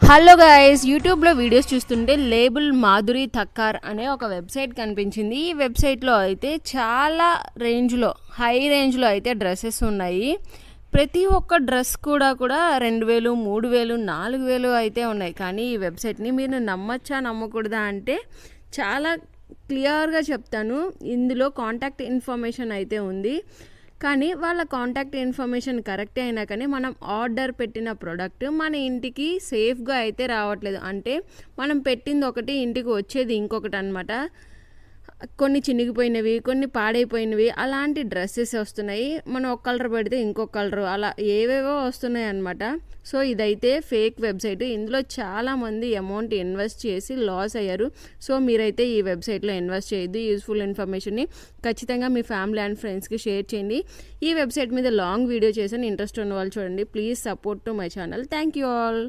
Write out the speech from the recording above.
Hello guys, యూట్యూబ్లో videos చూస్తుంటే label Madhuri Thakkar అనే ఒక వెబ్సైట్ కనిపించింది. ఈ వెబ్సైట్లో అయితే చాలా హై రేంజ్లో అయితే డ్రెస్సెస్ ఉన్నాయి. ప్రతి ఒక్క డ్రెస్ కూడా 2000, 3000, 4000 అయితే ఉన్నాయి. కానీ ఈ వెబ్సైట్ని మీరు నమ్మచ్చా నమ్మకూడదా అంటే చాలా క్లియర్గా చెప్తాను. ఇందులో కాంటాక్ట్ ఇన్ఫర్మేషన్ అయితే ఉంది. కానీ వాళ్ళ కాంటాక్ట్ ఇన్ఫర్మేషన్ కరెక్టే అయినా కానీ మనం ఆర్డర్ పెట్టిన ప్రోడక్ట్ మన ఇంటికి సేఫ్గా అయితే రావట్లేదు. అంటే మనం పెట్టింది ఒకటి, ఇంటికి వచ్చేది ఇంకొకటి అనమాట. కొన్ని చినిగిపోయినవి, కొన్ని పాడైపోయినవి అలాంటి డ్రెస్సెస్ వస్తున్నాయి. మనం ఒక కలర్ పెడితే ఇంకొక కలరు, అలా ఏవేవో వస్తున్నాయి అనమాట. సో ఇదైతే ఫేక్ వెబ్సైట్. ఇందులో చాలామంది అమౌంట్ ఇన్వెస్ట్ చేసి లాస్ అయ్యారు. సో మీరైతే ఈ వెబ్సైట్లో ఇన్వెస్ట్ చేయొద్దు. యూస్ఫుల్ ఇన్ఫర్మేషన్ని ఖచ్చితంగా మీ ఫ్యామిలీ అండ్ ఫ్రెండ్స్కి షేర్ చేయండి. ఈ వెబ్సైట్ మీద లాంగ్ వీడియో చేశాను, ఇంట్రెస్ట్ ఉన్న వాళ్ళు చూడండి. Please support to my channel. Thank you all.